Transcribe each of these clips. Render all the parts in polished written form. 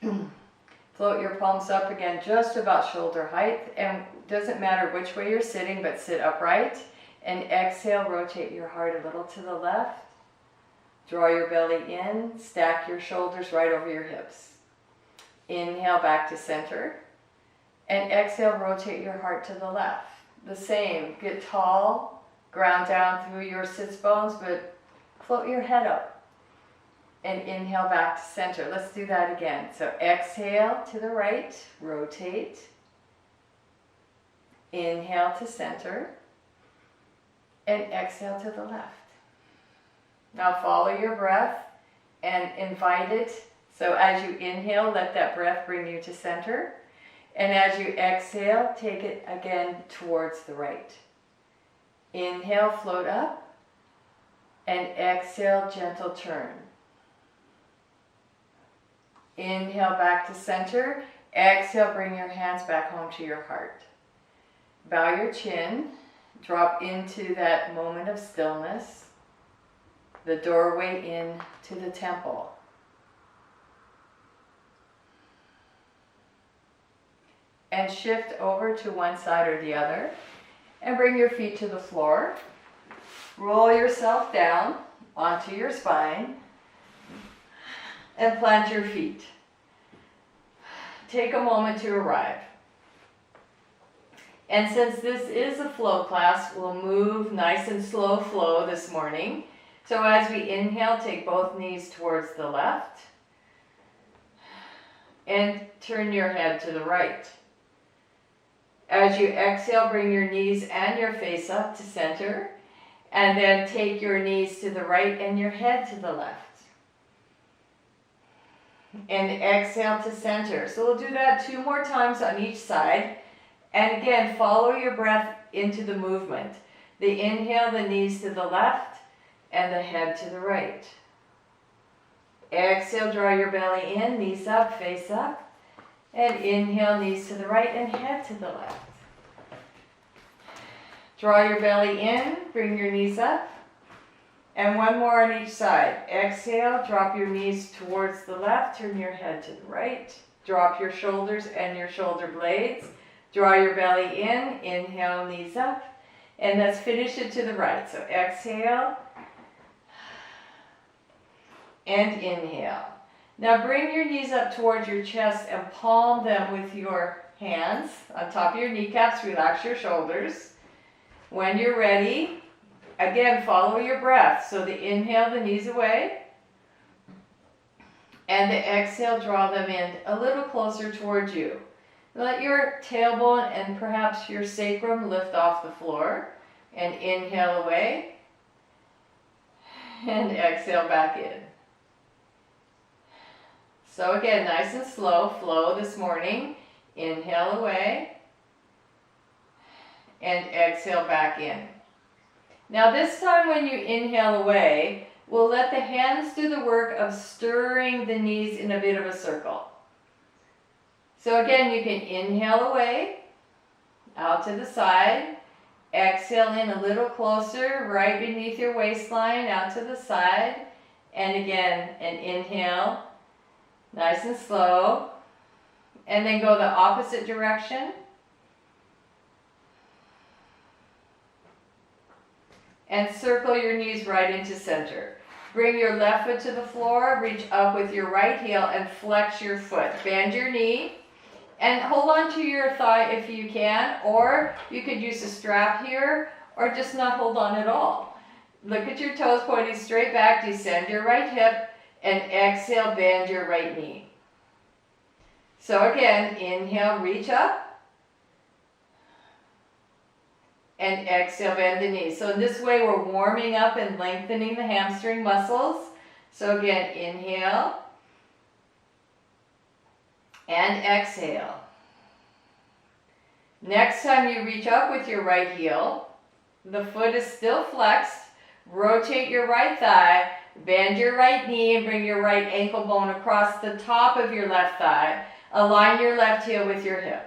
Float your palms up again, just about shoulder height, and doesn't matter which way you're sitting, but sit upright. And exhale, rotate your heart a little to the left. Draw your belly in, stack your shoulders right over your hips. Inhale back to center. And exhale, rotate your heart to the left. The same, get tall, ground down through your sits bones, but float your head up. And inhale back to center. Let's do that again. So exhale to the right, rotate. Inhale to center. And exhale to the left. Now follow your breath and invite it. So as you inhale, let that breath bring you to center. And as you exhale, take it again towards the right. Inhale, float up. And exhale, gentle turn. Inhale back to center. Exhale, bring your hands back home to your heart. Bow your chin. Drop into that moment of stillness. The doorway in to the temple. And shift over to one side or the other. And bring your feet to the floor. Roll yourself down onto your spine. And plant your feet. Take a moment to arrive. And since this is a flow class, we'll move nice and slow flow this morning. So as we inhale, take both knees towards the left. And turn your head to the right. As you exhale, bring your knees and your face up to center. And then take your knees to the right and your head to the left. And exhale to center. So we'll do that 2 more times on each side. And again, follow your breath into the movement. The inhale, the knees to the left and the head to the right. Exhale, draw your belly in, knees up, face up. And inhale, knees to the right and head to the left. Draw your belly in, bring your knees up. And 1 more on each side. Exhale, drop your knees towards the left, turn your head to the right. Drop your shoulders and your shoulder blades. Draw your belly in, inhale, knees up. And let's finish it to the right. So exhale and inhale. Now bring your knees up towards your chest and palm them with your hands on top of your kneecaps. Relax your shoulders. When you're ready, again, follow your breath. So the inhale, the knees away. And the exhale, draw them in a little closer towards you. Let your tailbone and perhaps your sacrum lift off the floor. And inhale away. And exhale back in. So again, nice and slow flow this morning. Inhale away. And exhale back in. Now this time when you inhale away, we'll let the hands do the work of stirring the knees in a bit of a circle. So again, you can inhale away, out to the side. Exhale in a little closer, right beneath your waistline, out to the side. And again, an inhale, nice and slow. And then go the opposite direction. And circle your knees right into center. Bring your left foot to the floor, reach up with your right heel and flex your foot. Bend your knee and hold on to your thigh if you can, or you could use a strap here or just not hold on at all. Look at your toes pointing straight back, descend your right hip and exhale, bend your right knee. So again, inhale, reach up. And exhale, bend the knees. So in this way, we're warming up and lengthening the hamstring muscles. So again, inhale. And exhale. Next time you reach up with your right heel, the foot is still flexed. Rotate your right thigh, bend your right knee and bring your right ankle bone across the top of your left thigh. Align your left heel with your hip.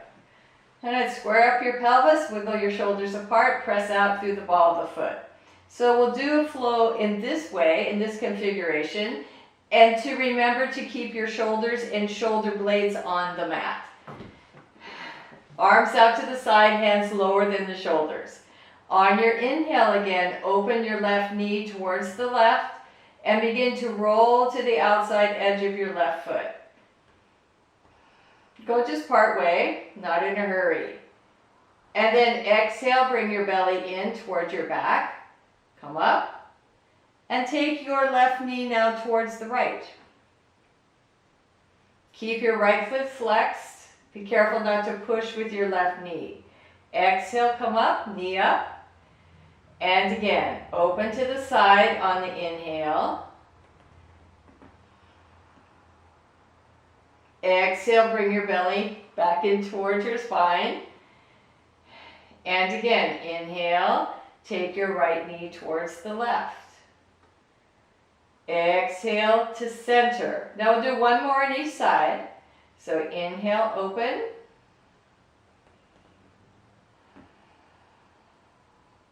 And then square up your pelvis, wiggle your shoulders apart, press out through the ball of the foot. So we'll do a flow in this way, in this configuration. And to remember to keep your shoulders and shoulder blades on the mat. Arms out to the side, hands lower than the shoulders. On your inhale again, open your left knee towards the left and begin to roll to the outside edge of your left foot. Go just part way, not in a hurry. And then exhale, bring your belly in towards your back. Come up. And take your left knee now towards the right. Keep your right foot flexed. Be careful not to push with your left knee. Exhale, come up, knee up. And again, open to the side on the inhale. Exhale, bring your belly back in towards your spine. And again, inhale, take your right knee towards the left. Exhale to center. Now we'll do one more on each side. So inhale, open.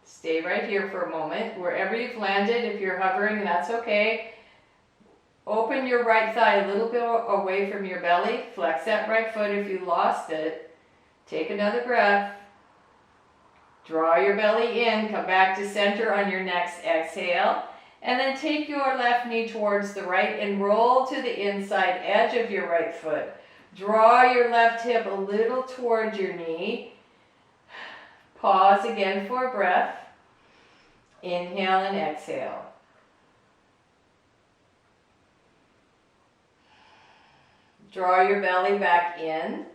Stay right here for a moment. Wherever you've landed, if you're hovering, that's okay. Open your right thigh a little bit away from your belly. Flex that right foot if you lost it. Take another breath. Draw your belly in. Come back to center on your next exhale. And then take your left knee towards the right and roll to the inside edge of your right foot. Draw your left hip a little towards your knee. Pause again for a breath. Inhale and exhale. Draw your belly back in.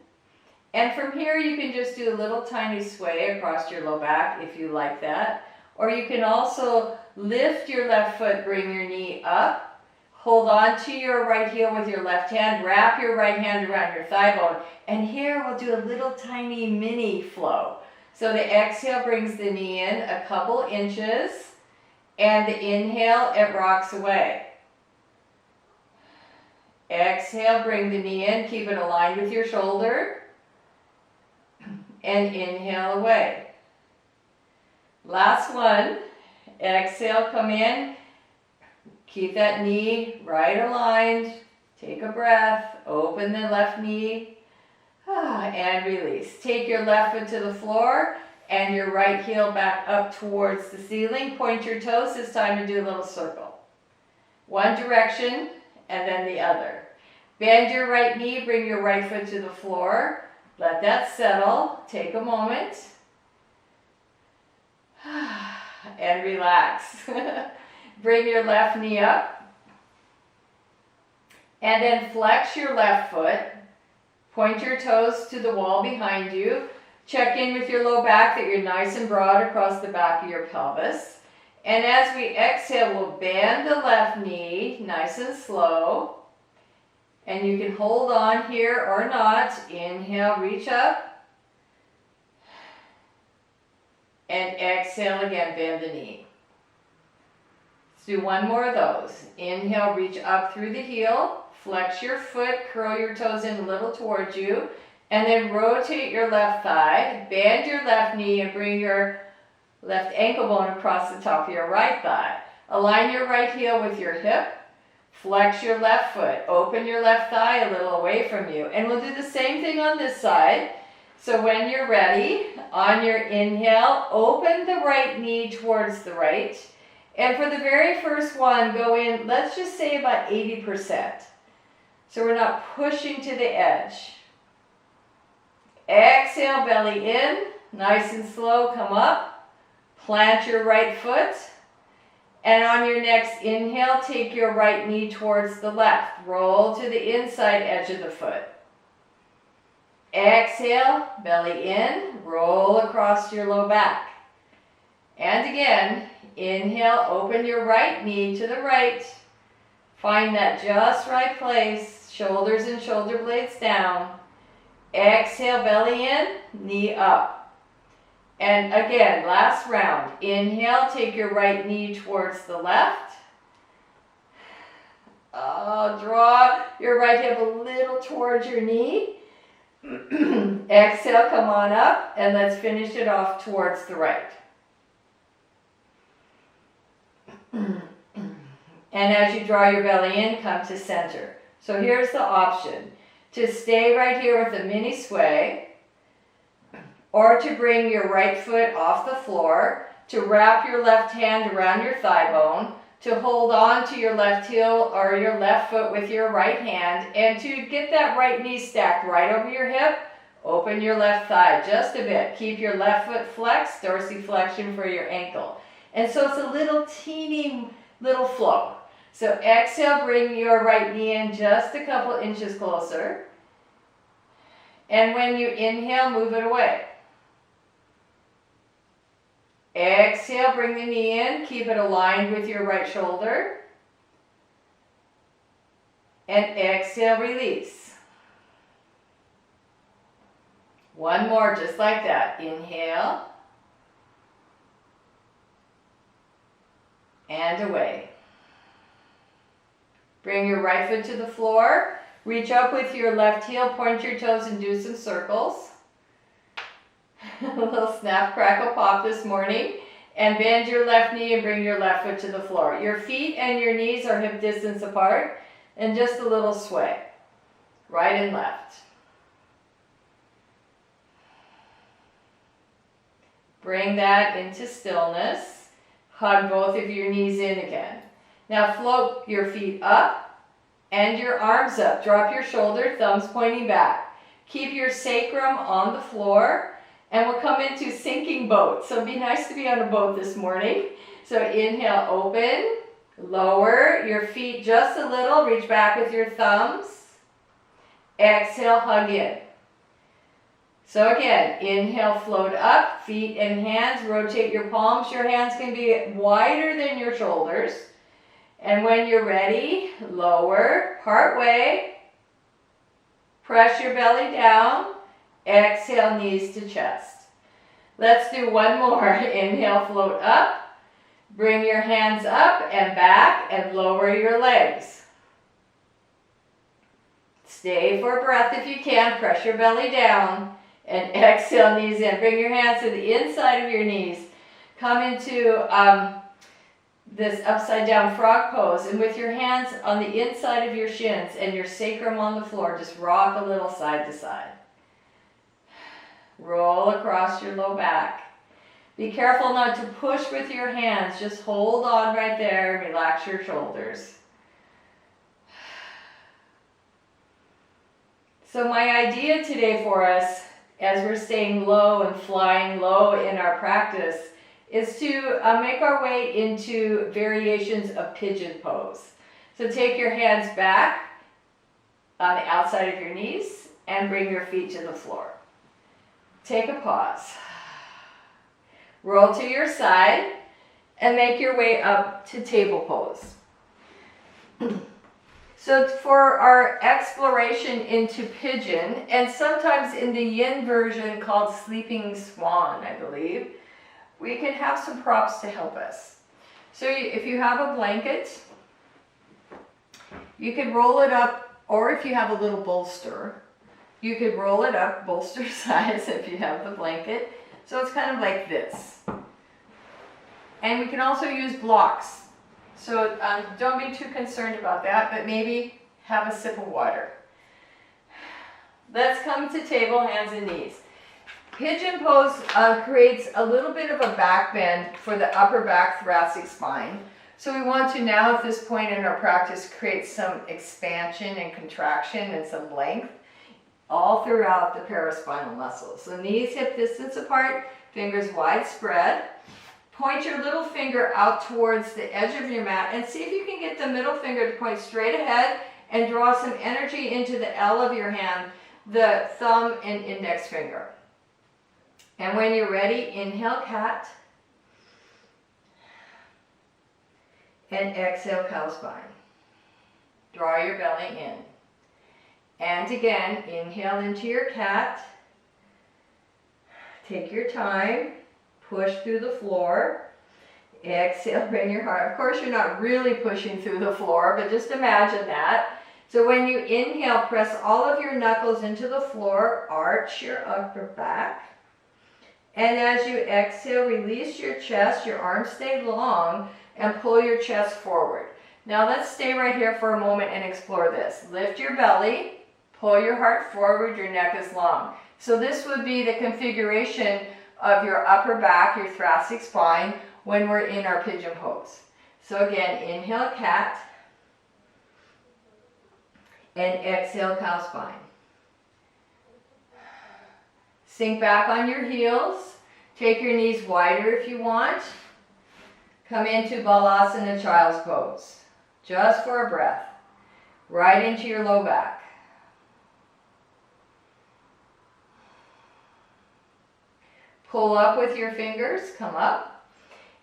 And from here you can just do a little tiny sway across your low back if you like that. Or you can also lift your left foot, bring your knee up. Hold on to your right heel with your left hand. Wrap your right hand around your thigh bone. And here we'll do a little tiny mini flow. So the exhale brings the knee in a couple inches. And the inhale, it rocks away. Exhale, bring the knee in. Keep it aligned with your shoulder. And inhale away. Last one. Exhale, come in. Keep that knee right aligned. Take a breath. Open the left knee. And release. Take your left foot to the floor and your right heel back up towards the ceiling. Point your toes. It's time to do a little circle. One direction and then the other. Bend your right knee. Bring your right foot to the floor. Let that settle. Take a moment. And relax. Bring your left knee up. And then flex your left foot. Point your toes to the wall behind you. Check in with your low back that you're nice and broad across the back of your pelvis. And as we exhale, we'll bend the left knee nice and slow. And you can hold on here or not. Inhale, reach up. And exhale again, bend the knee. Let's do one more of those. Inhale, reach up through the heel. Flex your foot, curl your toes in a little towards you. And then rotate your left thigh. Bend your left knee and bring your left ankle bone across the top of your right thigh. Align your right heel with your hip. Flex your left foot. Open your left thigh a little away from you. And we'll do the same thing on this side. So when you're ready, on your inhale, open the right knee towards the right. And for the very first one, go in, let's just say about 80%. So we're not pushing to the edge. Exhale, belly in, nice and slow, come up. Plant your right foot. And on your next inhale, take your right knee towards the left. Roll to the inside edge of the foot. Exhale, belly in, roll across your low back. And again, inhale, open your right knee to the right. Find that just right place, shoulders and shoulder blades down. Exhale, belly in, knee up. And again, last round. Inhale, take your right knee towards the left. Draw your right hip a little towards your knee. Exhale, come on up, and let's finish it off towards the right. And as you draw your belly in, come to center. So here's the option. To stay right here with a mini sway, or to bring your right foot off the floor, to wrap your left hand around your thigh bone, to hold on to your left heel or your left foot with your right hand, and to get that right knee stacked right over your hip. Open your left thigh just a bit. Keep your left foot flexed, dorsiflexion for your ankle. And so it's a little teeny little flow. So exhale, bring your right knee in just a couple inches closer. And when you inhale, move it away. Exhale, bring the knee in, keep it aligned with your right shoulder. And exhale, release. One more, just like that. Inhale. And away. Bring your right foot to the floor. Reach up with your left heel, point your toes and do some circles. A little snap, crackle, pop this morning. And bend your left knee and bring your left foot to the floor. Your feet and your knees are hip distance apart. And just a little sway. Right and left. Bring that into stillness. Hug both of your knees in again. Now float your feet up and your arms up. Drop your shoulder, thumbs pointing back. Keep your sacrum on the floor. And we'll come into sinking boat. So it'd be nice to be on a boat this morning. So inhale, open, lower your feet just a little. Reach back with your thumbs. Exhale, hug in. So again, inhale, float up, feet and hands. Rotate your palms. Your hands can be wider than your shoulders. And when you're ready, lower, part way. Press your belly down. Exhale, knees to chest. Let's do one more. Inhale, float up. Bring your hands up and back and lower your legs. Stay for a breath if you can. Press your belly down and exhale, knees in. Bring your hands to the inside of your knees. Come into this upside down frog pose, and with your hands on the inside of your shins and your sacrum on the floor, just rock a little side to side. Roll across your low back. Be careful not to push with your hands. Just hold on right there. Relax your shoulders. So my idea today for us, as we're staying low and flying low in our practice, is to make our way into variations of pigeon pose. So take your hands back on the outside of your knees and bring your feet to the floor. Take a pause. Roll to your side and make your way up to table pose. So for our exploration into pigeon, and sometimes in the yin version called sleeping swan, I believe, we can have some props to help us. So if you have a blanket, you can roll it up, or if you have a little bolster, you could roll it up, bolster size if you have the blanket. So it's kind of like this. And we can also use blocks. So don't be too concerned about that, but maybe have a sip of water. Let's come to table, hands and knees. Pigeon pose creates a little bit of a back bend for the upper back thoracic spine. So we want to now at this point in our practice create some expansion and contraction and some length all throughout the paraspinal muscles. So knees hip distance apart, fingers wide spread. Point your little finger out towards the edge of your mat and see if you can get the middle finger to point straight ahead and draw some energy into the L of your hand, the thumb and index finger. And when you're ready, inhale cat and exhale cow spine. Draw your belly in. And again, inhale into your cat. Take your time. Push through the floor. Exhale, bring your heart. Of course, you're not really pushing through the floor, but just imagine that. So when you inhale, press all of your knuckles into the floor. Arch your upper back. And as you exhale, release your chest. Your arms stay long and pull your chest forward. Now let's stay right here for a moment and explore this. Lift your belly, pull your heart forward, your neck is long. So this would be the configuration of your upper back, your thoracic spine, when we're in our pigeon pose. So again, inhale cat, and exhale cow spine. Sink back on your heels, take your knees wider if you want. Come into Balasana Child's Pose, just for a breath, right into your low back. Pull up with your fingers, come up,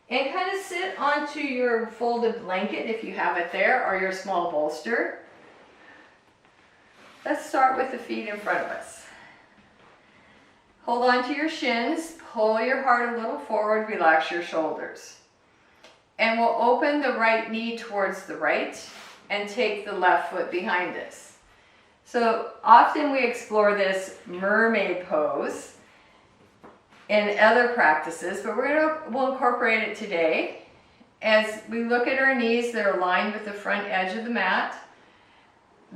and kind of sit onto your folded blanket if you have it there, or your small bolster. Let's start with the feet in front of us. Hold on to your shins, pull your heart a little forward, relax your shoulders. And we'll open the right knee towards the right and take the left foot behind us. So often we explore this mermaid pose in other practices, but we'll incorporate it today. As we look at our knees, they're aligned with the front edge of the mat.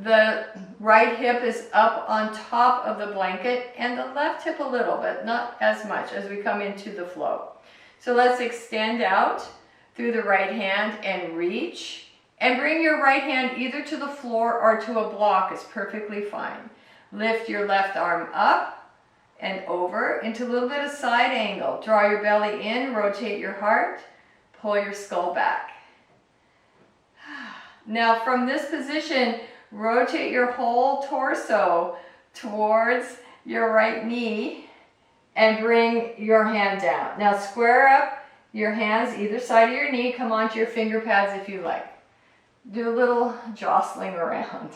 The right hip is up on top of the blanket and the left hip a little, but not as much as we come into the flow. So let's extend out through the right hand and reach, and bring your right hand either to the floor or to a block is perfectly fine. Lift your left arm up and over into a little bit of side angle. Draw your belly in, rotate your heart, pull your skull back. Now from this position, rotate your whole torso towards your right knee and bring your hand down. Now square up your hands either side of your knee, come onto your finger pads if you like. Do a little jostling around.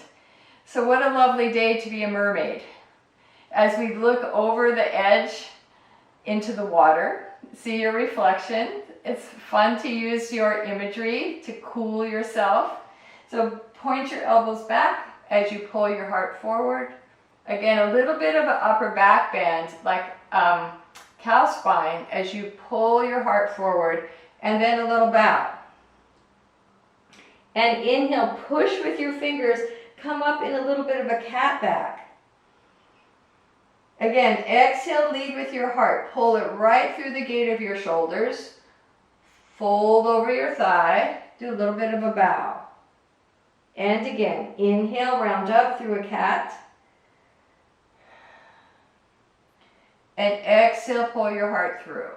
So what a lovely day to be a mermaid. As we look over the edge into the water, see your reflection. It's fun to use your imagery to cool yourself. So point your elbows back as you pull your heart forward. Again, a little bit of an upper back bend, like cow spine, as you pull your heart forward, and then a little bow. And inhale, push with your fingers, come up in a little bit of a cat back. Again, exhale, lead with your heart. Pull it right through the gate of your shoulders. Fold over your thigh. Do a little bit of a bow. And again, inhale, round up through a cat. And exhale, pull your heart through.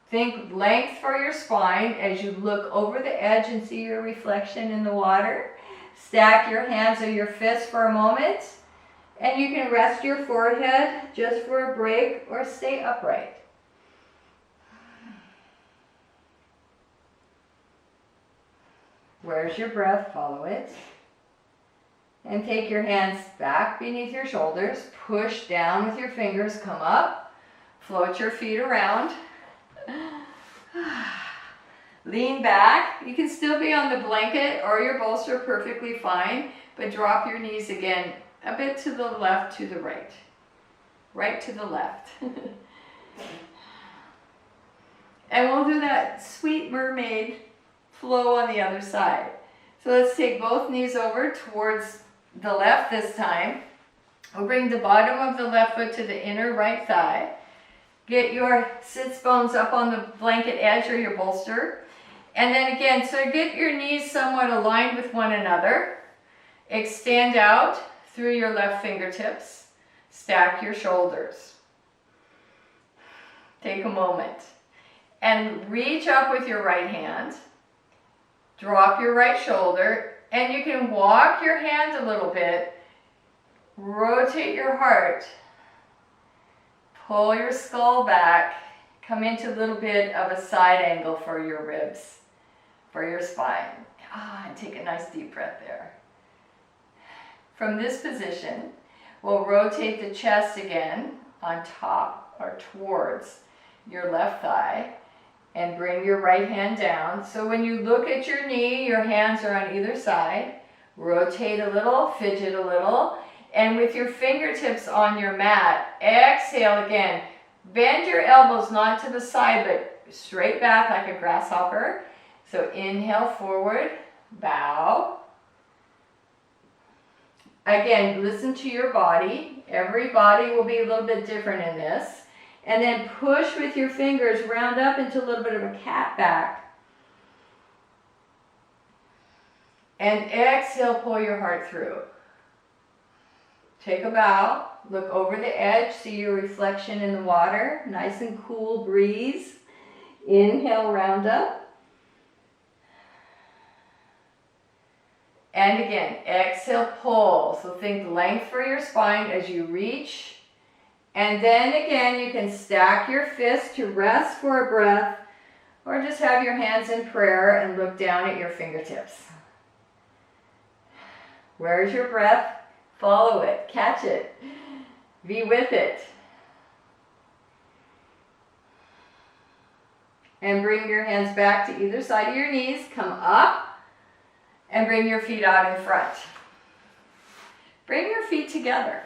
Think length for your spine as you look over the edge and see your reflection in the water. Stack your hands or your fists for a moment. And you can rest your forehead just for a break or stay upright. Where's your breath? Follow it. And take your hands back beneath your shoulders. Push down with your fingers. Come up. Float your feet around. Lean back. You can still be on the blanket or your bolster, perfectly fine. But drop your knees again a bit to the left, to the right. Right to the left. And we'll do that sweet mermaid flow on the other side. So let's take both knees over towards the left this time. We'll bring the bottom of the left foot to the inner right thigh. Get your sits bones up on the blanket edge or your bolster. And then again, so get your knees somewhat aligned with one another. Extend out through your left fingertips. Stack your shoulders. Take a moment. And reach up with your right hand. Drop your right shoulder. And you can walk your hand a little bit. Rotate your heart. Pull your skull back. Come into a little bit of a side angle for your ribs, for your spine. And take a nice deep breath there. From this position, we'll rotate the chest again on top or towards your left thigh and bring your right hand down. So when you look at your knee, your hands are on either side. Rotate a little, fidget a little, and with your fingertips on your mat, exhale again. Bend your elbows not to the side, but straight back like a grasshopper. So inhale forward, bow. Again, listen to your body. Every body will be a little bit different in this. And then push with your fingers, round up into a little bit of a cat back. And exhale, pull your heart through. Take a bow, look over the edge, see your reflection in the water, nice and cool breeze. Inhale, round up. And again, exhale, pull. So think length for your spine as you reach. And then again, you can stack your fists to rest for a breath, or just have your hands in prayer and look down at your fingertips. Where's your breath? Follow it, catch it, be with it. And bring your hands back to either side of your knees, come up, and bring your feet out in front. Bring your feet together.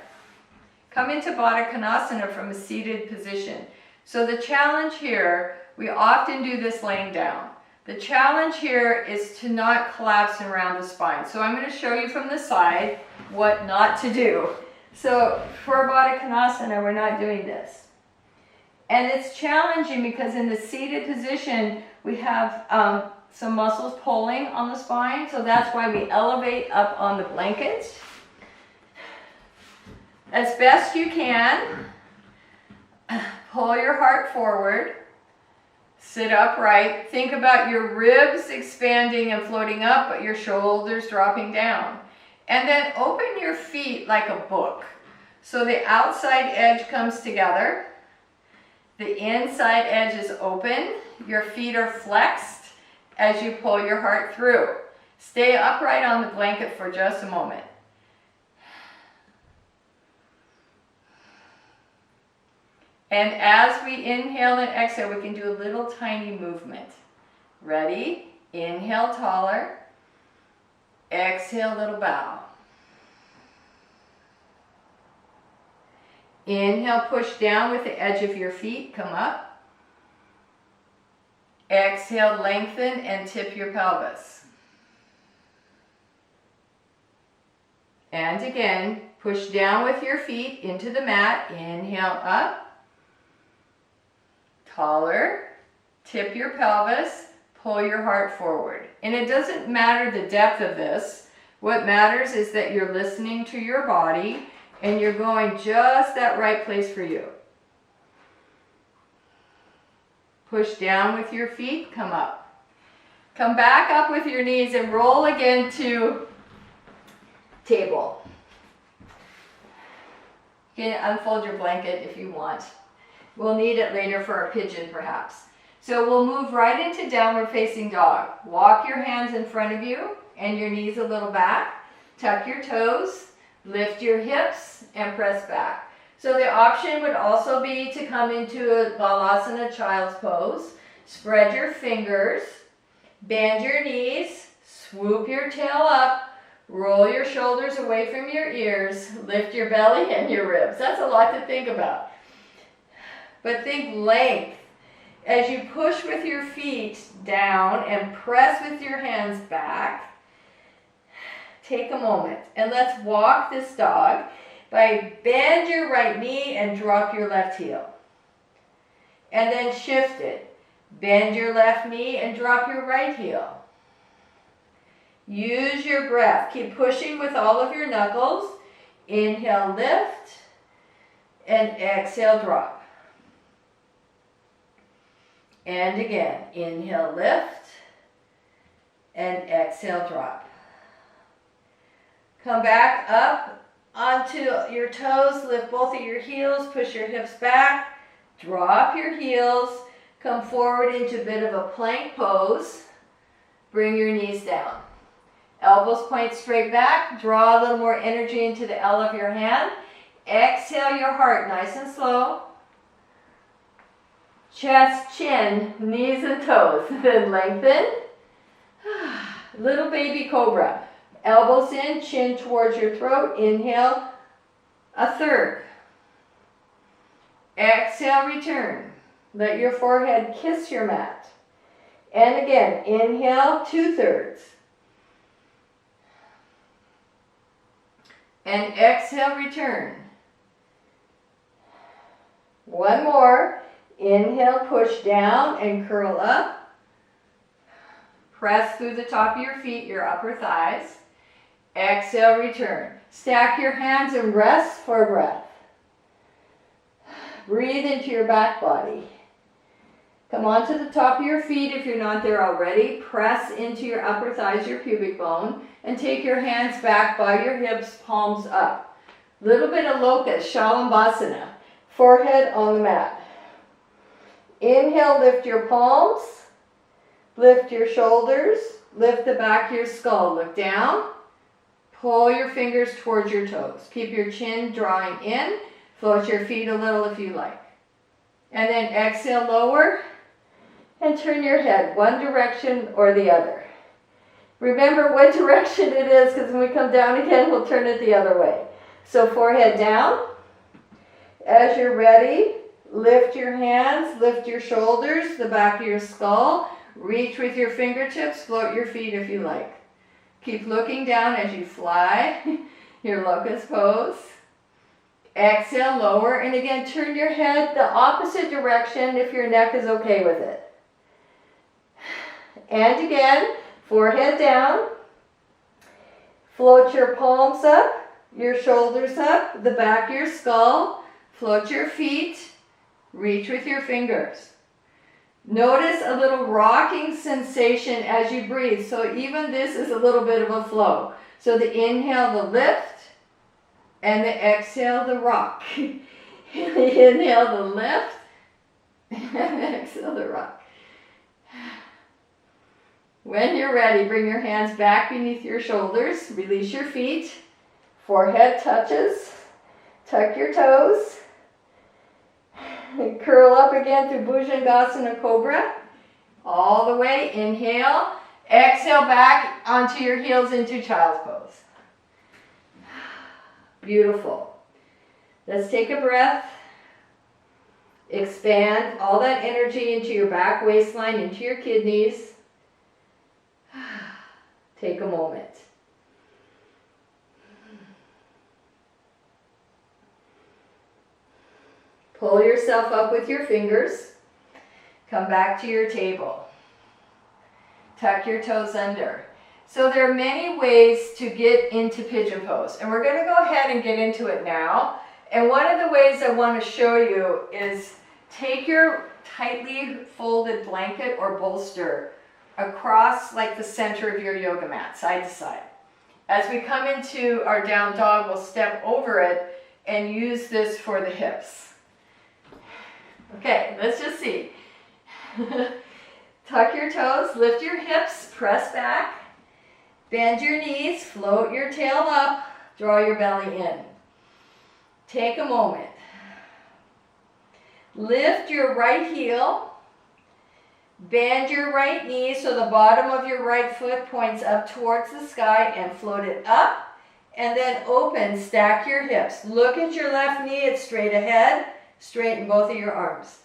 Come into Baddha Konasana from a seated position. So the challenge here, we often do this laying down. The challenge here is to not collapse around the spine. So I'm going to show you from the side what not to do. So for Baddha Konasana, we're not doing this. And it's challenging because in the seated position, we have some muscles pulling on the spine. So that's why we elevate up on the blanket. As best you can, pull your heart forward. Sit upright. Think about your ribs expanding and floating up, but your shoulders dropping down. And then open your feet like a book. So the outside edge comes together. The inside edge is open. Your feet are flexed as you pull your heart through. Stay upright on the blanket for just a moment. And as we inhale and exhale, we can do a little tiny movement. Ready? Inhale, taller. Exhale, little bow. Inhale, push down with the edge of your feet, come up. Exhale, lengthen and tip your pelvis. And again, push down with your feet into the mat. Inhale, up. Taller, tip your pelvis, pull your heart forward. And it doesn't matter the depth of this. What matters is that you're listening to your body and you're going just that right place for you. Push down with your feet, come up. Come back up with your knees and roll again to table. You can unfold your blanket if you want. We'll need it later for our pigeon perhaps. So we'll move right into downward facing dog. Walk your hands in front of you and your knees a little back. Tuck your toes, lift your hips and press back. So the option would also be to come into a Balasana child's pose. Spread your fingers, bend your knees, swoop your tail up, roll your shoulders away from your ears, lift your belly and your ribs. That's a lot to think about. But think length. As you push with your feet down and press with your hands back, take a moment and let's walk this dog by bend your right knee and drop your left heel. And then shift it. Bend your left knee and drop your right heel. Use your breath. Keep pushing with all of your knuckles. Inhale, lift, and exhale, drop. And again, inhale, lift, and exhale, drop. Come back up onto your toes, lift both of your heels, push your hips back, drop your heels, come forward into a bit of a plank pose, bring your knees down. Elbows point straight back, draw a little more energy into the L of your hand. Exhale your heart nice and slow. Chest, chin, knees and toes. Then lengthen. Little baby cobra. Elbows in, chin towards your throat. Inhale, a third. Exhale, return. Let your forehead kiss your mat. And again, inhale, 2/3. And exhale, return. One more. Inhale, push down and curl up. Press through the top of your feet, your upper thighs. Exhale, return. Stack your hands and rest for a breath. Breathe into your back body. Come onto the top of your feet if you're not there already. Press into your upper thighs, your pubic bone, and take your hands back by your hips, palms up. Little bit of locust, Shalabhasana. Forehead on the mat. Inhale, lift your palms. Lift your shoulders. Lift the back of your skull. Look down. Pull your fingers towards your toes. Keep your chin drawing in. Float your feet a little if you like. And then exhale, lower. And turn your head one direction or the other. Remember what direction it is, because when we come down again, we'll turn it the other way. So forehead down. As you're ready, lift your hands, lift your shoulders, the back of your skull. Reach with your fingertips, float your feet if you like. Keep looking down as you fly, your locust pose. Exhale, lower, and again, turn your head the opposite direction if your neck is okay with it. And again, forehead down. Float your palms up, your shoulders up, the back of your skull. Float your feet. Reach with your fingers. Notice a little rocking sensation as you breathe. So even this is a little bit of a flow. So the inhale, the lift, and the exhale, the rock. Inhale, the lift, and exhale, the rock. When you're ready, bring your hands back beneath your shoulders. Release your feet. Forehead touches. Tuck your toes. Curl up again through Bhujangasana Cobra. All the way. Inhale. Exhale back onto your heels into Child's Pose. Beautiful. Let's take a breath. Expand all that energy into your back waistline, into your kidneys. Take a moment. Pull yourself up with your fingers. Come back to your table. Tuck your toes under. So there are many ways to get into pigeon pose, and we're going to go ahead and get into it now. And one of the ways I want to show you is take your tightly folded blanket or bolster across like the center of your yoga mat, side to side. As we come into our down dog, we'll step over it and use this for the hips. Okay, let's just see. Tuck your toes, lift your hips, press back, bend your knees, float your tail up, draw your belly in. Take a moment. Lift your right heel. Bend your right knee so the bottom of your right foot points up towards the sky and float it up. And then open, stack your hips. Look at your left knee, it's straight ahead. Straighten both of your arms.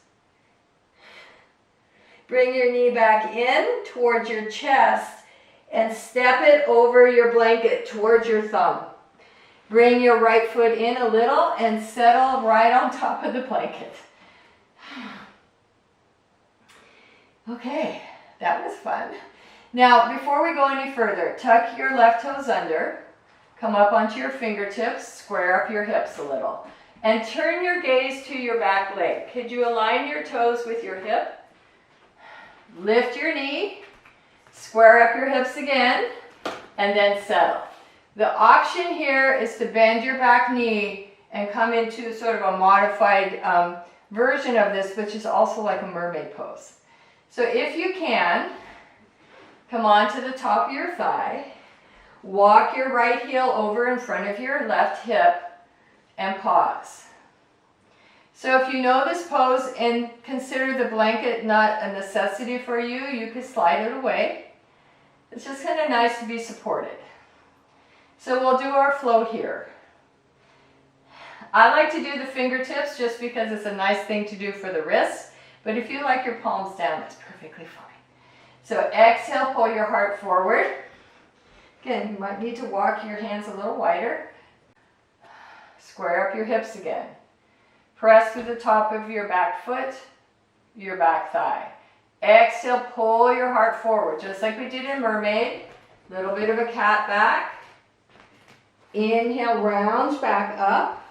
Bring your knee back in towards your chest and step it over your blanket towards your thumb. Bring your right foot in a little and settle right on top of the blanket. Okay, that was fun. Now, before we go any further, tuck your left toes under, come up onto your fingertips, square up your hips a little, and turn your gaze to your back leg. Could you align your toes with your hip? Lift your knee, square up your hips again, and then settle. The option here is to bend your back knee and come into sort of a modified version of this, which is also like a mermaid pose. So if you can, come on to the top of your thigh, walk your right heel over in front of your left hip, and pause. So if you know this pose and consider the blanket not a necessity for you, you could slide it away. It's just kind of nice to be supported. So we'll do our float here. I like to do the fingertips just because it's a nice thing to do for the wrists. But if you like your palms down, that's perfectly fine. So exhale, pull your heart forward. Again, you might need to walk your hands a little wider. Square up your hips again. Press through the top of your back foot, your back thigh. Exhale, pull your heart forward, just like we did in Mermaid. Little bit of a cat back. Inhale, round back up.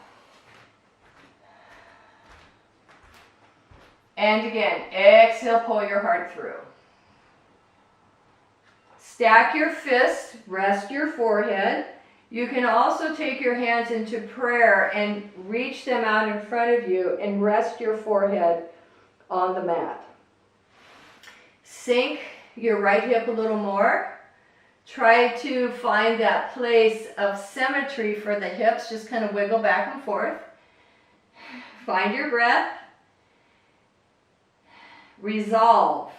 And again, exhale, pull your heart through. Stack your fists, rest your forehead. You can also take your hands into prayer and reach them out in front of you and rest your forehead on the mat. Sink your right hip a little more. Try to find that place of symmetry for the hips. Just kind of wiggle back and forth. Find your breath. Resolve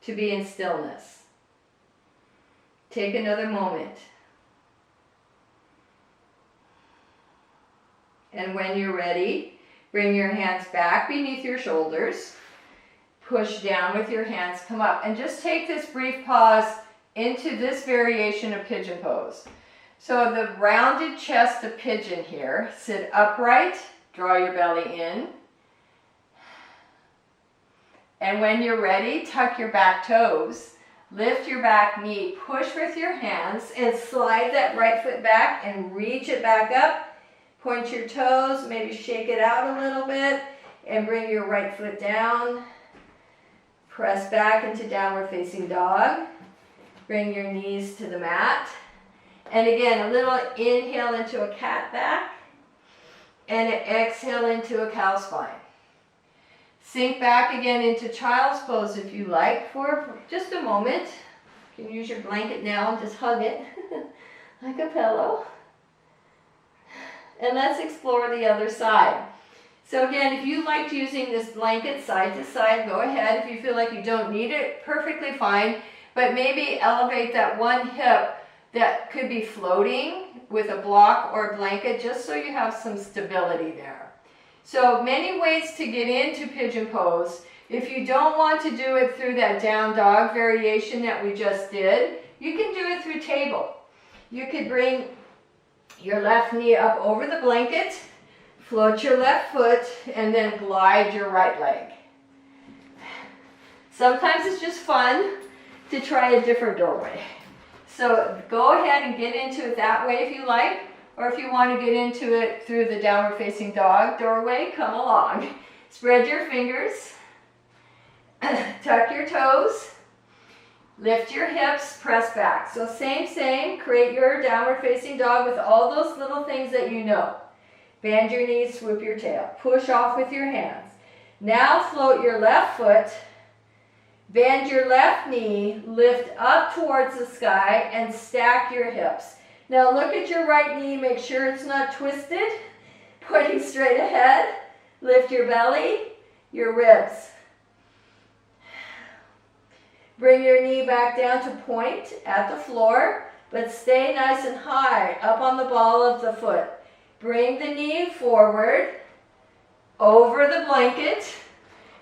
to be in stillness. Take another moment. And when you're ready, bring your hands back beneath your shoulders. Push down with your hands, come up. And just take this brief pause into this variation of pigeon pose. So the rounded chest of pigeon here. Sit upright, draw your belly in. And when you're ready, tuck your back toes. Lift your back knee, push with your hands, and slide that right foot back and reach it back up. Point your toes, maybe shake it out a little bit, and bring your right foot down. Press back into downward facing dog. Bring your knees to the mat. And again, a little inhale into a cat back, and an exhale into a cow spine. Sink back again into child's pose if you like for just a moment. You can use your blanket now and just hug it like a pillow. And let's explore the other side. So again, if you liked using this blanket side to side, go ahead. If you feel like you don't need it, perfectly fine. But maybe elevate that one hip that could be floating with a block or a blanket, just so you have some stability there. So many ways to get into pigeon pose. If you don't want to do it through that down dog variation that we just did, you can do it through table. You could bring your left knee up over the blanket, float your left foot, and then glide your right leg. Sometimes it's just fun to try a different doorway. So go ahead and get into it that way if you like. Or if you want to get into it through the downward facing dog doorway, come along. Spread your fingers, tuck your toes, lift your hips, press back. So same, create your downward facing dog with all those little things that you know. Bend your knees, swoop your tail, push off with your hands. Now float your left foot, bend your left knee, lift up towards the sky, and stack your hips. Now look at your right knee, make sure it's not twisted, pointing straight ahead. Lift your belly, your ribs. Bring your knee back down to point at the floor, but stay nice and high up on the ball of the foot. Bring the knee forward, over the blanket.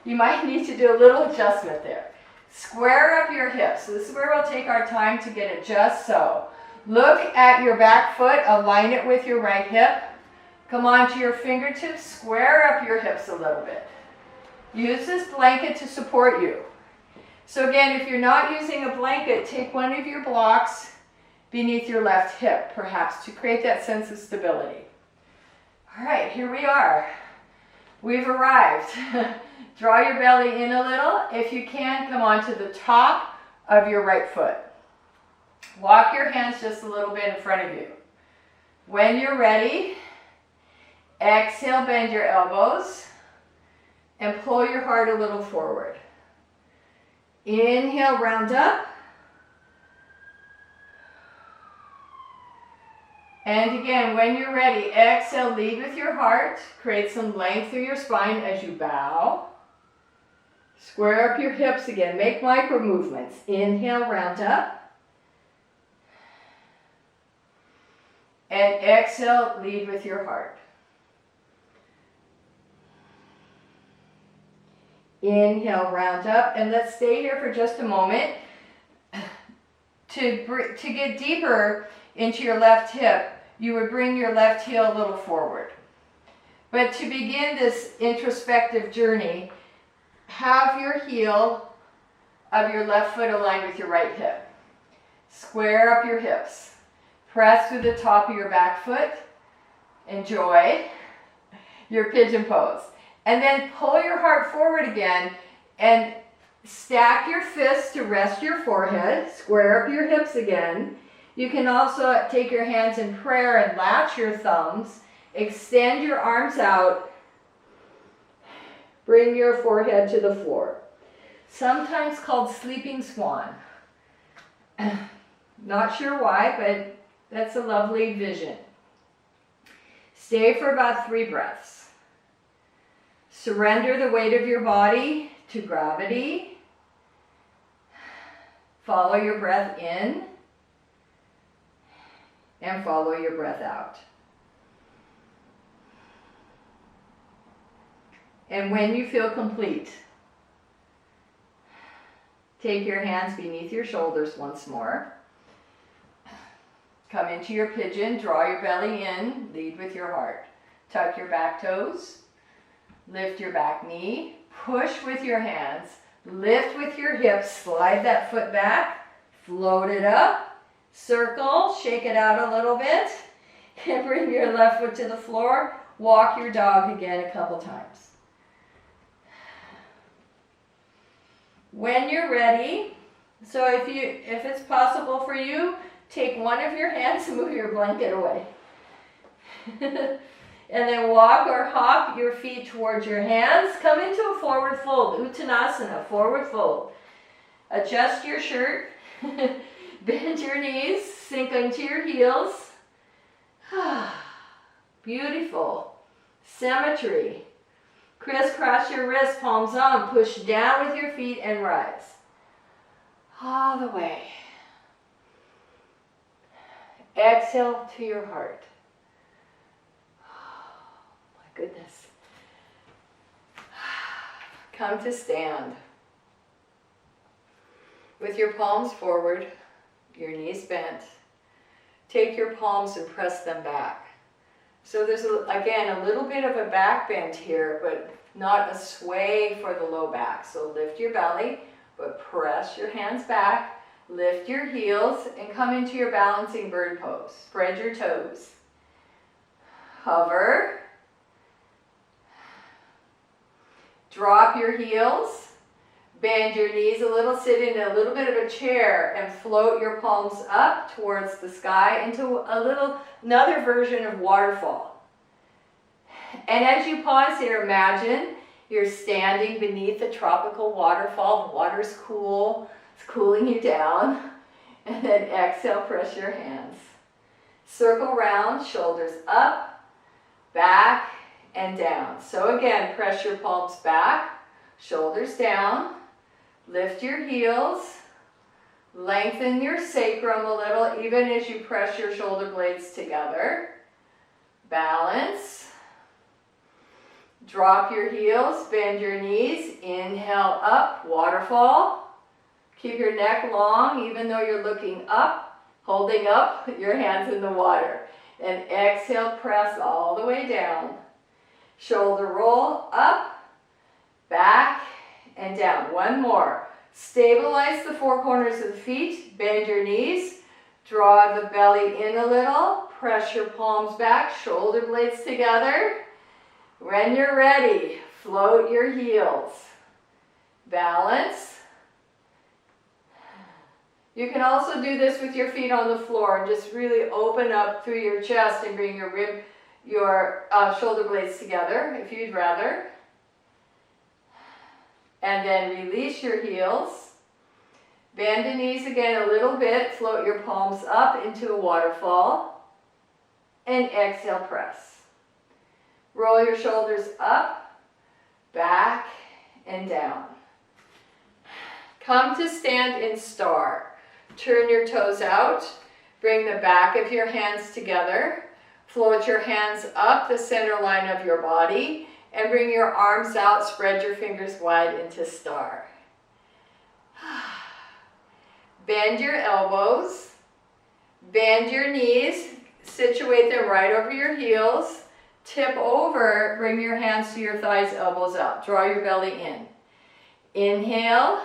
You might need to do a little adjustment there. Square up your hips. So this is where we'll take our time to get it just so. Look at your back foot, align it with your right hip. Come onto your fingertips, square up your hips a little bit. Use this blanket to support you. So again, if you're not using a blanket, take one of your blocks beneath your left hip, perhaps, to create that sense of stability. All right, here we are. We've arrived. Draw your belly in a little. If you can, come onto the top of your right foot. Walk your hands just a little bit in front of you. When you're ready, exhale, bend your elbows, and pull your heart a little forward. Inhale, round up. And again, when you're ready, exhale, lead with your heart. Create some length through your spine as you bow. Square up your hips again. Make micro movements. Inhale, round up. And exhale, lead with your heart. Inhale, round up. And let's stay here for just a moment. To get deeper into your left hip, you would bring your left heel a little forward. But to begin this introspective journey, have your heel of your left foot aligned with your right hip. Square up your hips. Press through the top of your back foot. Enjoy your pigeon pose. And then pull your heart forward again and stack your fists to rest your forehead. Square up your hips again. You can also take your hands in prayer and latch your thumbs. Extend your arms out. Bring your forehead to the floor. Sometimes called sleeping swan. Not sure why, but that's a lovely vision. Stay for about 3 breaths. Surrender the weight of your body to gravity. Follow your breath in and follow your breath out. And when you feel complete, take your hands beneath your shoulders once more. Come into your pigeon, draw your belly in, lead with your heart. Tuck your back toes, lift your back knee, push with your hands, lift with your hips, slide that foot back, float it up, circle, shake it out a little bit, and bring your left foot to the floor. Walk your dog again a couple times. When you're ready, so if it's possible for you, take one of your hands and move your blanket away. And then walk or hop your feet towards your hands. Come into a forward fold, Uttanasana, forward fold. Adjust your shirt, bend your knees, sink into your heels. Beautiful. Symmetry. Crisscross your wrists, palms on, push down with your feet and rise. All the way. Exhale to your heart. Oh, my goodness. Come to stand. With your palms forward, your knees bent. Take your palms and press them back. So there's, again, a little bit of a back bend here, but not a sway for the low back. So lift your belly, but press your hands back. Lift your heels and come into your balancing bird pose. Spread your toes. Hover. Drop your heels. Bend your knees a little. Sit in a little bit of a chair and float your palms up towards the sky into another version of waterfall. And as you pause here, imagine you're standing beneath a tropical waterfall. The water's cool. It's cooling you down. And then exhale, press your hands. Circle round, shoulders up, back, and down. So again, press your palms back, shoulders down. Lift your heels. Lengthen your sacrum a little, even as you press your shoulder blades together. Balance. Drop your heels, bend your knees. Inhale up, waterfall. Keep your neck long, even though you're looking up, holding up your hands in the water. And exhale, press all the way down. Shoulder roll up, back, and down. One more. Stabilize the four corners of the feet. Bend your knees. Draw the belly in a little. Press your palms back. Shoulder blades together. When you're ready, float your heels. Balance. You can also do this with your feet on the floor and just really open up through your chest and bring your shoulder blades together if you'd rather. And then release your heels. Bend the knees again a little bit. Float your palms up into a waterfall. And exhale, press. Roll your shoulders up, back, and down. Come to stand in star. Turn your toes out. Bring the back of your hands together. Float your hands up the center line of your body. And bring your arms out, spread your fingers wide into star. Bend your elbows, bend your knees, situate them right over your heels. Tip over, bring your hands to your thighs, elbows up. Draw your belly in. Inhale.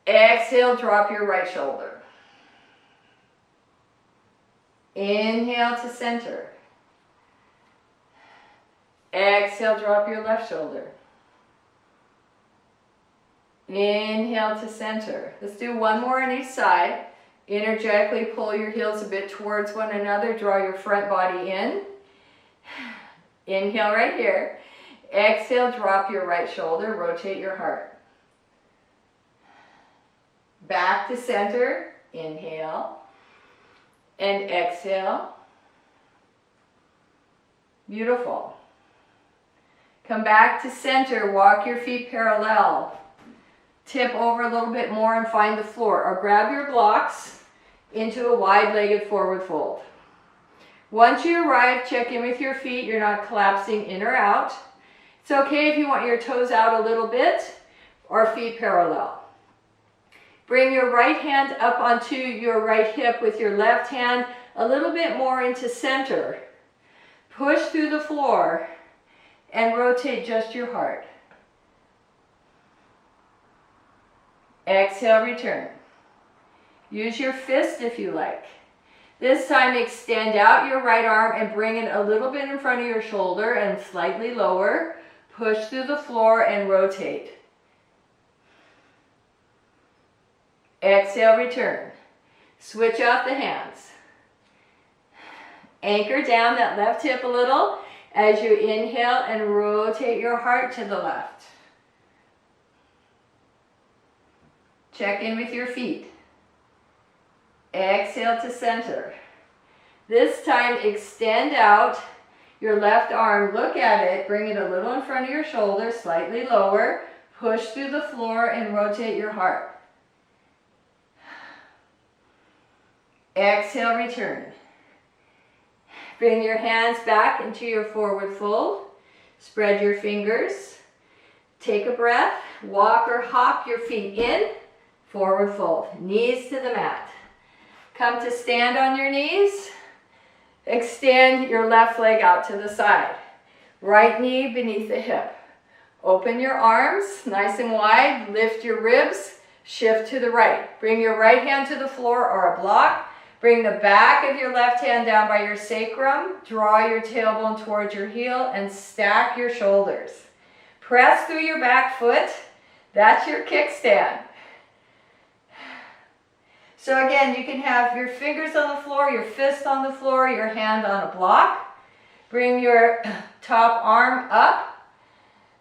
Exhale, drop your right shoulder. Inhale to center. Exhale, drop your left shoulder. Inhale to center. Let's do one more on each side. Energetically pull your heels a bit towards one another. Draw your front body in. Inhale right here. Exhale, drop your right shoulder. Rotate your heart. Back to center. Inhale. And exhale. Beautiful. Come back to center. Walk your feet parallel. Tip over a little bit more and find the floor. Or grab your blocks into a wide-legged forward fold. Once you arrive, check in with your feet. You're not collapsing in or out. It's okay if you want your toes out a little bit or feet parallel. Bring your right hand up onto your right hip with your left hand a little bit more into center. Push through the floor and rotate just your heart. Exhale, return. Use your fist if you like. This time extend out your right arm and bring it a little bit in front of your shoulder and slightly lower. Push through the floor and rotate. Exhale, return. Switch off the hands. Anchor down that left hip a little as you inhale and rotate your heart to the left. Check in with your feet. Exhale to center. This time extend out your left arm. Look at it. Bring it a little in front of your shoulder, slightly lower. Push through the floor and rotate your heart. Exhale, return. Bring your hands back into your forward fold. Spread your fingers. Take a breath. Walk or hop your feet in. Forward fold. Knees to the mat. Come to stand on your knees. Extend your left leg out to the side. Right knee beneath the hip. Open your arms nice and wide. Lift your ribs. Shift to the right. Bring your right hand to the floor or a block. Bring the back of your left hand down by your sacrum. Draw your tailbone towards your heel and stack your shoulders. Press through your back foot. That's your kickstand. So again, you can have your fingers on the floor, your fist on the floor, your hand on a block. Bring your top arm up.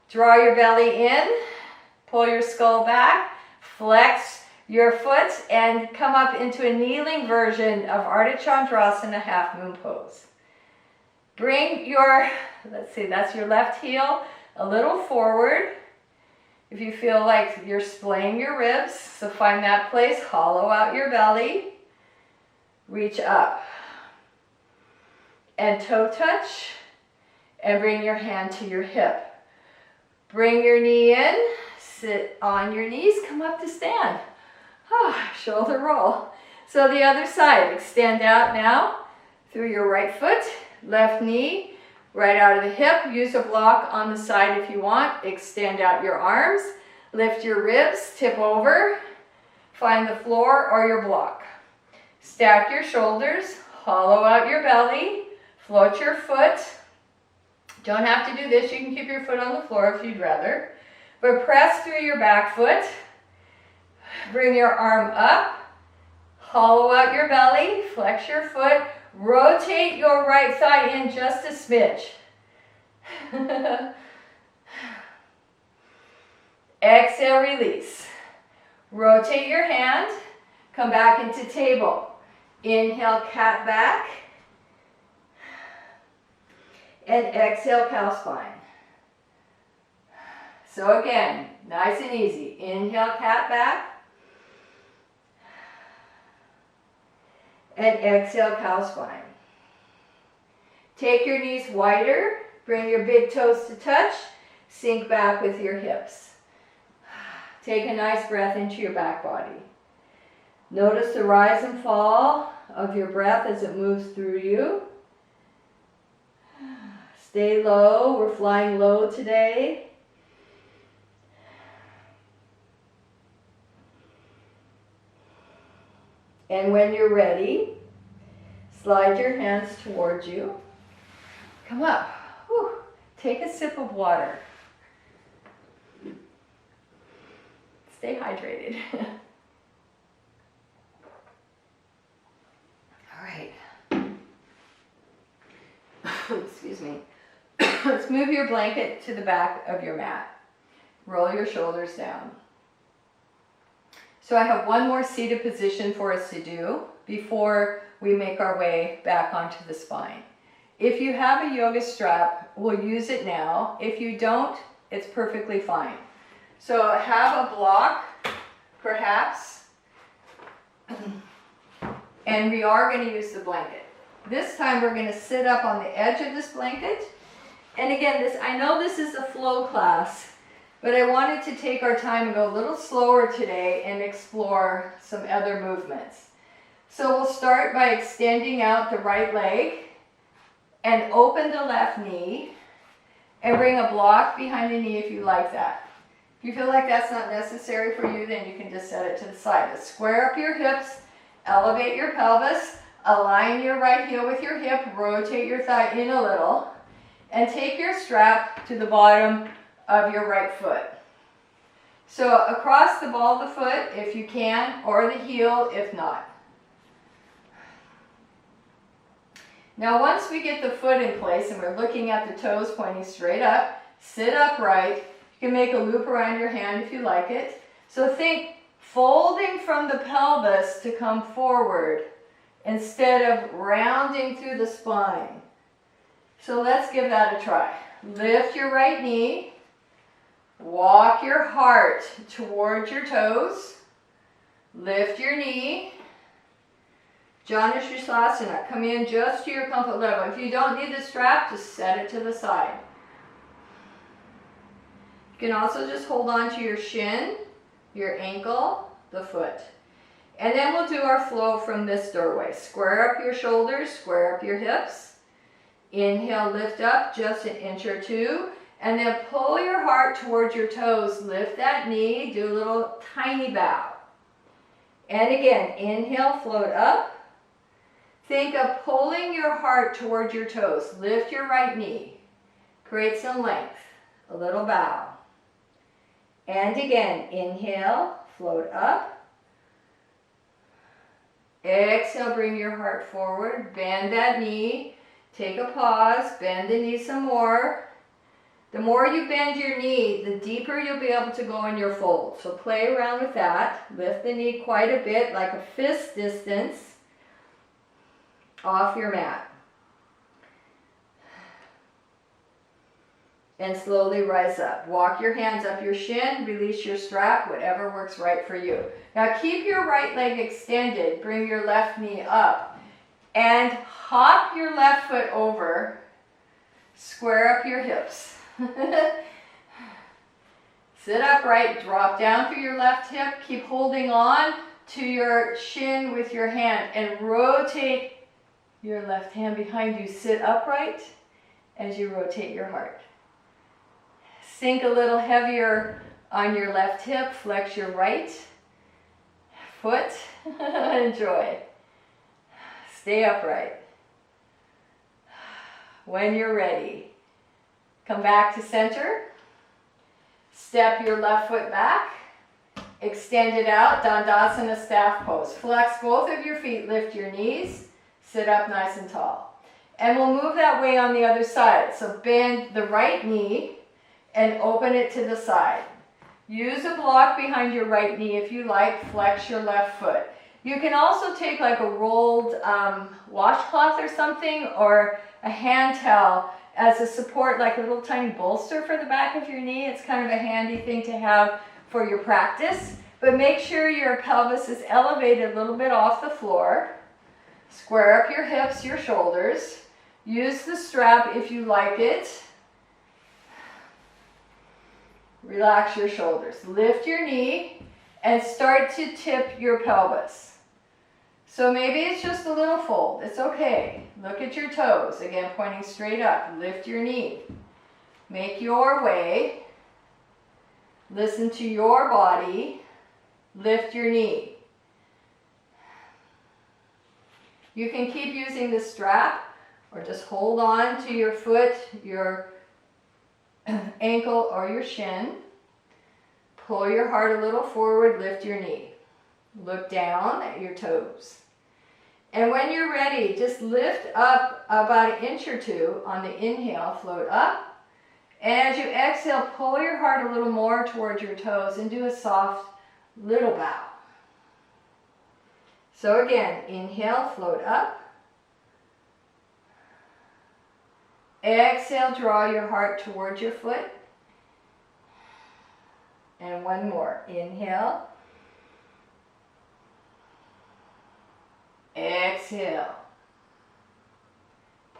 Draw your belly in. Pull your skull back. Flex your foot and come up into a kneeling version of Ardha Chandrasana half moon pose. Bring your, let's see, that's your left heel a little forward. If you feel like you're splaying your ribs, so find that place, hollow out your belly, reach up. And toe touch, and bring your hand to your hip. Bring your knee in, sit on your knees, come up to stand. Shoulder roll. So the other side, extend out now through your right foot, left knee, right out of the hip. Use a block on the side if you want. Extend out your arms. Lift your ribs. Tip over. Find the floor or your block. Stack your shoulders. Hollow out your belly. Float your foot. Don't have to do this. You can keep your foot on the floor if you'd rather. But press through your back foot. Bring your arm up. Hollow out your belly. Flex your foot. Rotate your right thigh in just a smidge. Exhale, release. Rotate your hand. Come back into table. Inhale, cat back. And exhale, cow spine. So again, nice and easy. Inhale, cat back. And exhale, cow spine. Take your knees wider. Bring your big toes to touch. Sink back with your hips. Take a nice breath into your back body. Notice the rise and fall of your breath as it moves through you. Stay low. We're flying low today. And when you're ready, slide your hands towards you. Come up. Whew. Take a sip of water. Stay hydrated. All right. Excuse me. Let's move your blanket to the back of your mat. Roll your shoulders down. So I have one more seated position for us to do before we make our way back onto the spine. If you have a yoga strap, we'll use it now. If you don't, it's perfectly fine. So have a block, perhaps, and we are going to use the blanket. This time we're going to sit up on the edge of this blanket. And again, I know this is a flow class, but I wanted to take our time and go a little slower today and explore some other movements. So we'll start by extending out the right leg and open the left knee and bring a block behind the knee if you like that. If you feel like that's not necessary for you, then you can just set it to the side. But square up your hips, elevate your pelvis, align your right heel with your hip, rotate your thigh in a little, and take your strap to the bottom of your right foot. So across the ball of the foot if you can, or the heel if not. Now once we get the foot in place and we're looking at the toes pointing straight up, sit upright. You can make a loop around your hand if you like it. So think folding from the pelvis to come forward instead of rounding through the spine. So let's give that a try. Lift your right knee. Walk your heart towards your toes. Lift your knee. Janu Sirsasana. Come in just to your comfort level. If you don't need the strap, just set it to the side. You can also just hold on to your shin, your ankle, the foot. And then we'll do our flow from this doorway. Square up your shoulders, square up your hips. Inhale, lift up just an inch or two. And then pull your heart towards your toes. Lift that knee, do a little tiny bow. And again, inhale, float up. Think of pulling your heart towards your toes. Lift your right knee. Create some length. A little bow. And again, inhale, float up. Exhale, bring your heart forward. Bend that knee. Take a pause. Bend the knee some more. The more you bend your knee, the deeper you'll be able to go in your fold. So play around with that. Lift the knee quite a bit, like a fist distance off your mat. And slowly rise up. Walk your hands up your shin, release your strap, whatever works right for you. Now keep your right leg extended, bring your left knee up, and hop your left foot over, square up your hips. Sit upright, drop down through your left hip, keep holding on to your shin with your hand and rotate your left hand behind you. Sit upright as you rotate your heart. Sink a little heavier on your left hip, flex your right foot. Enjoy. Stay upright. When you're ready, come back to center. Step your left foot back. Extend it out, Dandasana staff pose. Flex both of your feet, lift your knees, sit up nice and tall. And we'll move that way on the other side. So bend the right knee and open it to the side. Use a block behind your right knee if you like, flex your left foot. You can also take like a rolled washcloth or something, or a hand towel as a support, like a little tiny bolster for the back of your knee. It's kind of a handy thing to have for your practice. But make sure your pelvis is elevated a little bit off the floor. Square up your hips, your shoulders. Use the strap if you like it. Relax your shoulders. Lift your knee and start to tip your pelvis. So maybe it's just a little fold. It's okay. Look at your toes. Again, pointing straight up. Lift your knee. Make your way. Listen to your body. Lift your knee. You can keep using the strap or just hold on to your foot, your ankle, or your shin. Pull your heart a little forward, lift your knee. Look down at your toes. And when you're ready, just lift up about 1 inch or 2 on the inhale, float up. And as you exhale, pull your heart a little more towards your toes and do a soft little bow. So again, inhale, float up. Exhale, draw your heart towards your foot. And one more. Inhale. Exhale.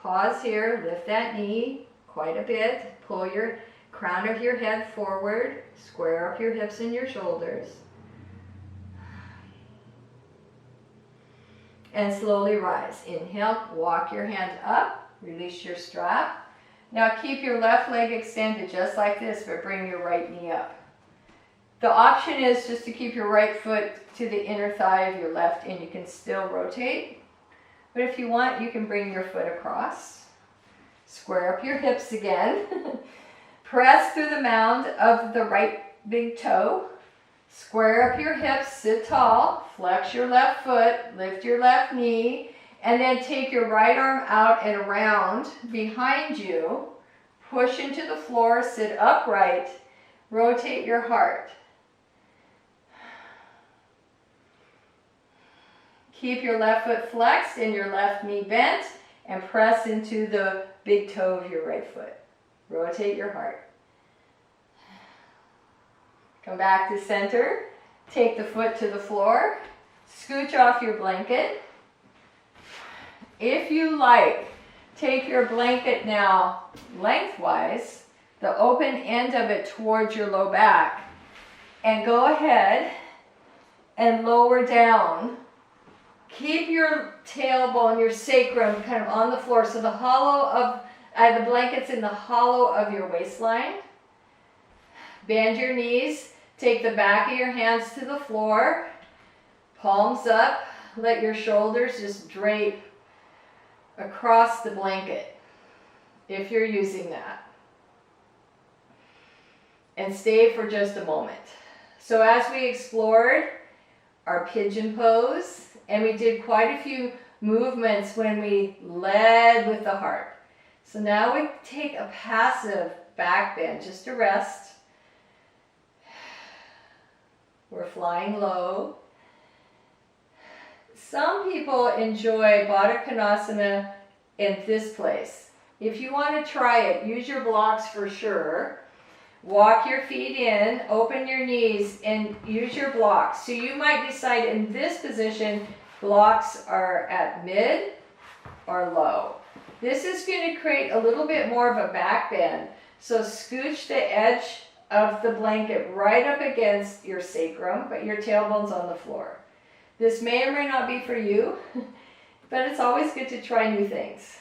Pause here, lift that knee quite a bit. Pull your crown of your head forward. Square up your hips and your shoulders. And slowly rise. Inhale, walk your hand up, release your strap. Now keep your left leg extended just like this, but bring your right knee up. The option is just to keep your right foot to the inner thigh of your left, and you can still rotate. But if you want, you can bring your foot across. Square up your hips again. Press through the mound of the right big toe. Square up your hips, sit tall, flex your left foot, lift your left knee, and then take your right arm out and around behind you. Push into the floor, sit upright, rotate your heart. Keep your left foot flexed and your left knee bent and press into the big toe of your right foot. Rotate your heart. Come back to center. Take the foot to the floor. Scooch off your blanket. If you like, take your blanket now lengthwise, the open end of it towards your low back, and go ahead and lower down. Keep your tailbone, your sacrum kind of on the floor, so the hollow of the blanket's in the hollow of your waistline. Bend your knees. Take the back of your hands to the floor, palms up, let your shoulders just drape across the blanket, if you're using that. And stay for just a moment. So as we explored our pigeon pose, and we did quite a few movements when we led with the heart. So now we take a passive back bend, just to rest. We're flying low. Some people enjoy Baddha Konasana in this place. If you want to try it, use your blocks for sure. Walk your feet in, open your knees, and use your blocks. So you might decide in this position, blocks are at mid or low. This is going to create a little bit more of a back bend. So scooch the edge of the blanket right up against your sacrum, but your tailbone's on the floor. This may or may not be for you, but it's always good to try new things.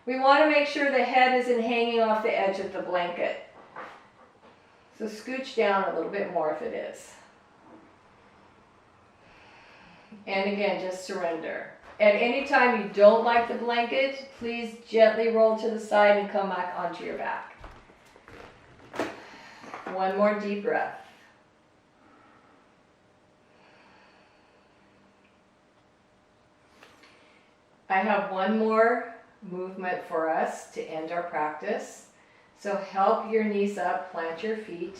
We want to make sure the head isn't hanging off the edge of the blanket. So scooch down a little bit more if it is. And again, just surrender. At any time you don't like the blanket, please gently roll to the side and come back onto your back. One more deep breath. I have one more movement for us to end our practice. So help your knees up, plant your feet,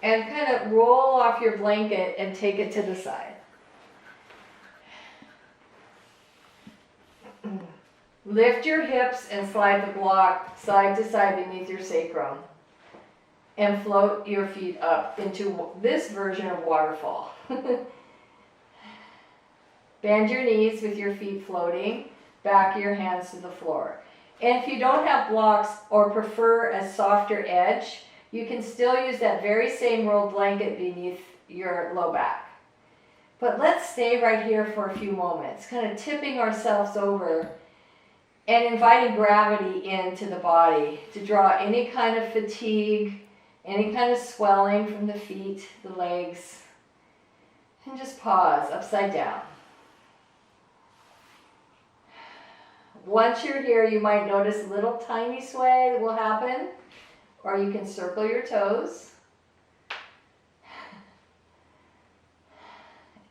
and kind of roll off your blanket and take it to the side. Lift your hips and slide the block side to side beneath your sacrum. And float your feet up into this version of waterfall. Bend your knees with your feet floating, back of your hands to the floor. And if you don't have blocks or prefer a softer edge, you can still use that very same rolled blanket beneath your low back. But let's stay right here for a few moments, kind of tipping ourselves over and inviting gravity into the body to draw any kind of fatigue, any kind of swelling from the feet, the legs, and just pause upside down. Once you're here, you might notice a little tiny sway that will happen, or you can circle your toes.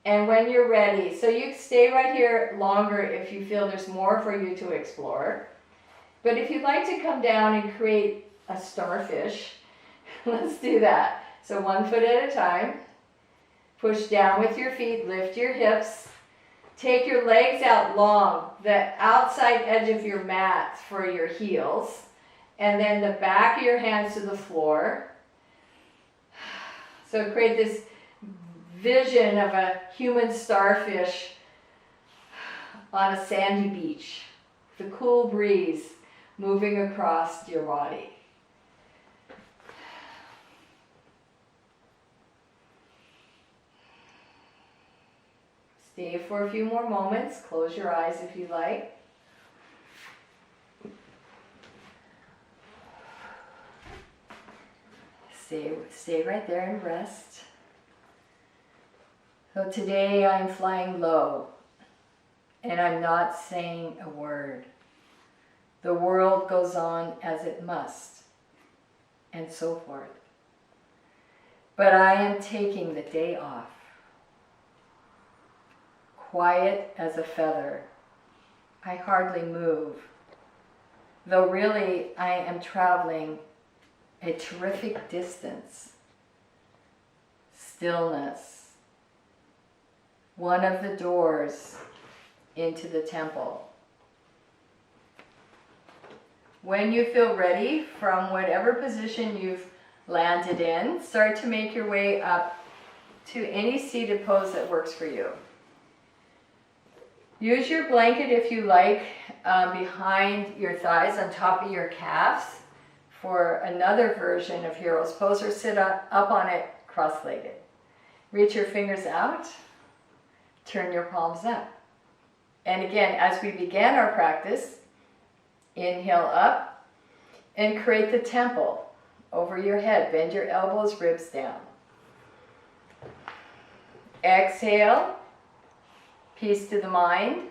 And when you're ready, so you stay right here longer if you feel there's more for you to explore. But if you'd like to come down and create a starfish, let's do that. So 1 foot at a time. Push down with your feet, lift your hips. Take your legs out long, the outside edge of your mat for your heels, and then the back of your hands to the floor. So create this vision of a human starfish on a sandy beach, the cool breeze moving across your body. Stay for a few more moments. Close your eyes if you like. Stay right there and rest. So today I'm flying low and I'm not saying a word. The world goes on as it must, and so forth. But I am taking the day off. Quiet as a feather. I hardly move. Though really I am traveling a terrific distance. Stillness. One of the doors into the temple. When you feel ready, from whatever position you've landed in, start to make your way up to any seated pose that works for you. Use your blanket if you like behind your thighs, on top of your calves, for another version of Hero's Pose, or sit up on it cross-legged. Reach your fingers out, turn your palms up. And again, as we began our practice, inhale up and create the temple over your head. Bend your elbows, ribs down. Exhale, peace to the mind,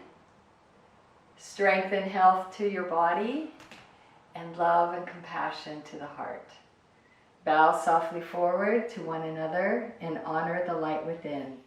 strength and health to your body, and love and compassion to the heart. Bow softly forward to one another and honor the light within.